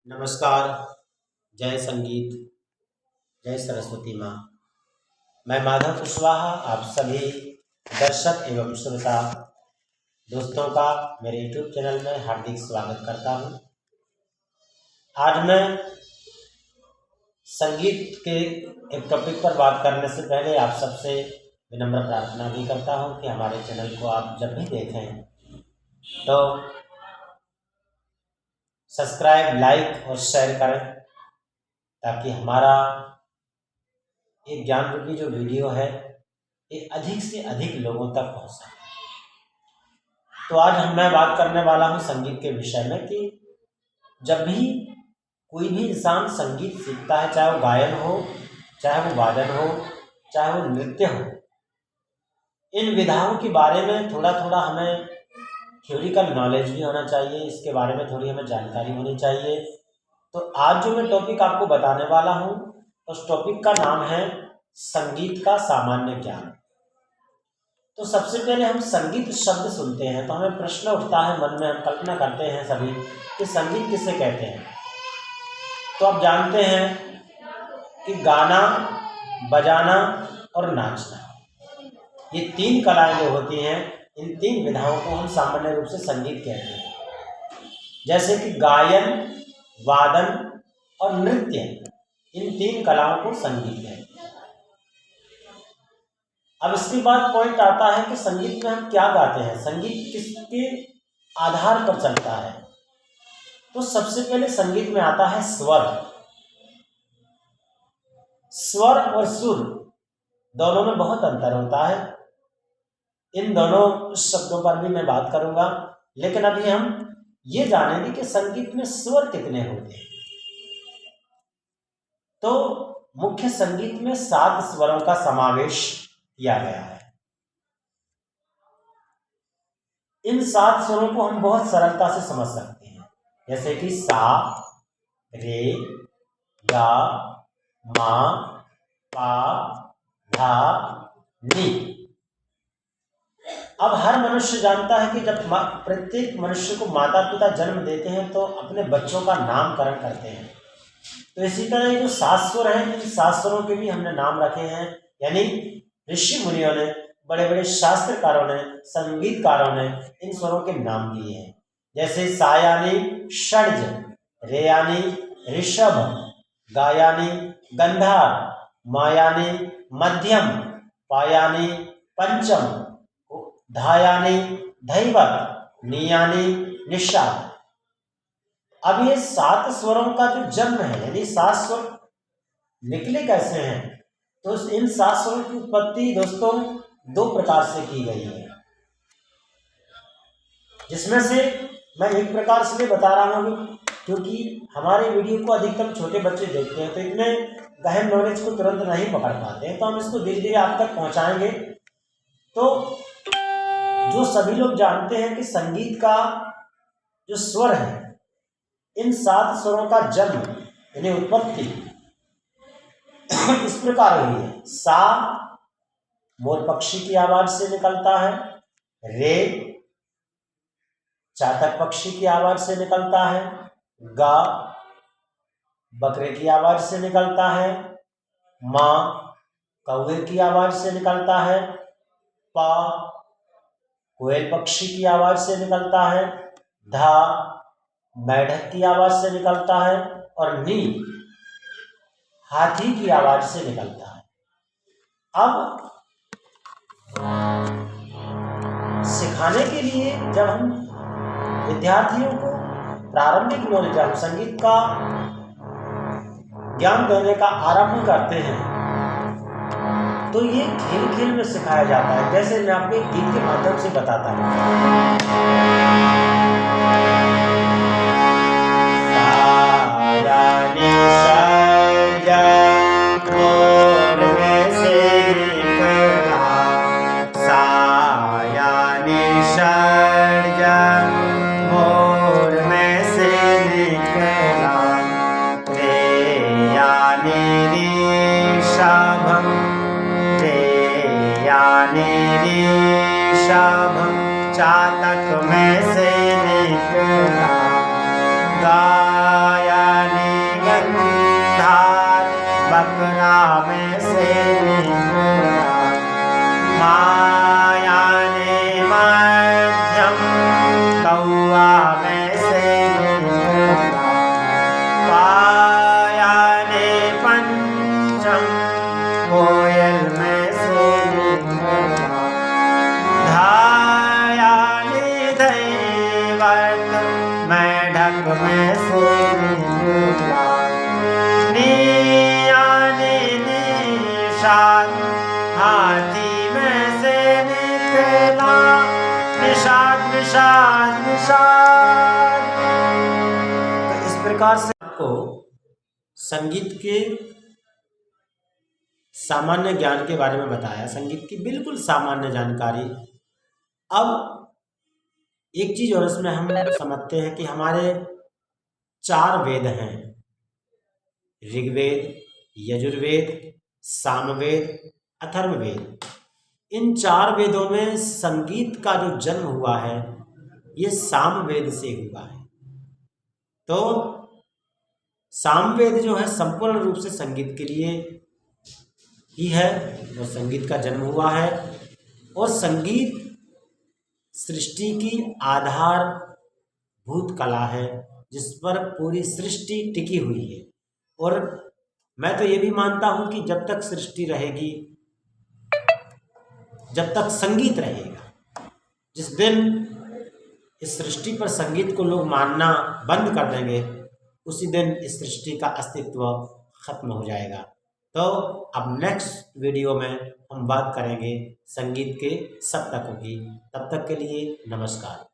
नमस्कार। जय संगीत, जय सरस्वती माँ। मैं माधव कुशवाहा आप सभी दर्शक एवं श्रोता दोस्तों का मेरे YouTube चैनल में हार्दिक स्वागत करता हूँ। आज मैं संगीत के एक टॉपिक पर बात करने से पहले आप सबसे विनम्र प्रार्थना भी करता हूँ कि हमारे चैनल को आप जब भी देखें तो सब्सक्राइब, लाइक और शेयर करें ताकि हमारा ये ज्ञान रूपी जो वीडियो है ये अधिक से अधिक लोगों तक पहुंच सके। तो आज मैं बात करने वाला हूं संगीत के विषय में कि जब भी कोई भी इंसान संगीत सीखता है, चाहे वो गायन हो, चाहे वो वादन हो, चाहे वो नृत्य हो, इन विधाओं के बारे में थोड़ा थोड़ा हमें थ्योरिकल नॉलेज भी होना चाहिए, इसके बारे में थोड़ी हमें जानकारी होनी चाहिए। तो आज जो मैं टॉपिक आपको बताने वाला हूँ उस टॉपिक का नाम है संगीत का सामान्य ज्ञान। तो सबसे पहले हम संगीत शब्द सुनते हैं तो हमें प्रश्न उठता है मन में, हम कल्पना करते हैं सभी कि संगीत किसे कहते हैं। तो आप जानते हैं कि गाना, बजाना और नाचना, ये तीन कलाएं जो होती हैं, इन तीन विधाओं को हम सामान्य रूप से संगीत कहते हैं। जैसे कि गायन, वादन और नृत्य, इन तीन कलाओं को संगीत कहते हैं। अब इसके बाद पॉइंट आता है कि संगीत में हम क्या गाते हैं, संगीत किसके आधार पर चलता है। तो सबसे पहले संगीत में आता है स्वर। स्वर और सुर दोनों में बहुत अंतर होता है। इन दोनों शब्दों पर भी मैं बात करूंगा, लेकिन अभी हम ये जानेंगे कि संगीत में स्वर कितने होते हैं। तो मुख्य संगीत में 7 स्वरों का समावेश किया गया है। इन 7 स्वरों को हम बहुत सरलता से समझ सकते हैं, जैसे कि सा, रे, गा, मा, पा, धा, नी। अब हर मनुष्य जानता है कि जब प्रत्येक मनुष्य को माता पिता जन्म देते हैं तो अपने बच्चों का नामकरण करते हैं। तो इसी तरह ये जो 7 स्वर हैं, इन 7 स्वरों के भी हमने नाम रखे हैं, यानी ऋषि मुनियों ने, बड़े बड़े शास्त्रकारों ने, संगीतकारों ने इन स्वरों के नाम दिए हैं। जैसे सा यानी षड्ज, रे यानी ऋषभ, गा यानी गंधार, मा यानी मध्यम, पा यानी पंचम, धा यानी धैवत, नी यानी निषाद। अब ये 7 स्वरों का जो जन्म है, यानी 7 स्वर निकले कैसे हैं, तो इन 7 स्वरों की उत्पत्ति दोस्तों 2 प्रकार से की गई है, जिसमें से मैं एक प्रकार से बता रहा हूँ क्योंकि हमारे वीडियो को अधिकतर छोटे बच्चे देखते हैं तो इतने गहन नॉलेज को तुरंत नहीं पकड़ पाते हैं, तो हम इसको धीरे धीरे आप तक पहुंचाएंगे। तो जो सभी लोग जानते हैं कि संगीत का जो स्वर है, इन 7 स्वरों का जन्म यानी उत्पत्ति इस प्रकार हुई है। सा मोर पक्षी की आवाज से निकलता है, रे चातक पक्षी की आवाज से निकलता है, गा बकरे की आवाज से निकलता है, मा कौवे की आवाज से निकलता है, पा कोयल पक्षी की आवाज से निकलता है, धा मेढक की आवाज से निकलता है और नी हाथी की आवाज से निकलता है। अब सिखाने के लिए जब हम विद्यार्थियों को प्रारंभिक नॉलेज, हम संगीत का ज्ञान देने का आरंभ करते हैं तो ये खेल खेल में सिखाया जाता है। जैसे मैं आपको एक गीत के माध्यम से बताता हूँ। चातक में से निकला, गाया बकरा में से निकला, माया ने मध्यम कौआ में से निकला, पाया ने पंचम कोयल में से निकला, धाया ने दैवत मेढक में से निकला, निया ने निषाद हाथी में से निकला, निषाद निषाद निषाद। तो इस प्रकार से आपको संगीत के सामान्य ज्ञान के बारे में बताया, संगीत की बिल्कुल सामान्य जानकारी। अब एक चीज और इसमें हम समझते हैं कि हमारे 4 वेद हैं, ऋग्वेद, यजुर्वेद, सामवेद, अथर्ववेद। इन 4 वेदों में संगीत का जो जन्म हुआ है ये सामवेद से हुआ है। तो सामवेद जो है संपूर्ण रूप से संगीत के लिए ही है, वो संगीत का जन्म हुआ है। और संगीत सृष्टि की आधारभूत कला है जिस पर पूरी सृष्टि टिकी हुई है। और मैं तो ये भी मानता हूँ कि जब तक सृष्टि रहेगी, जब तक संगीत रहेगा, जिस दिन इस सृष्टि पर संगीत को लोग मानना बंद कर देंगे उसी दिन इस सृष्टि का अस्तित्व खत्म हो जाएगा। तो अब नेक्स्ट वीडियो में हम बात करेंगे संगीत के सप्तकों की। तब तक के लिए नमस्कार।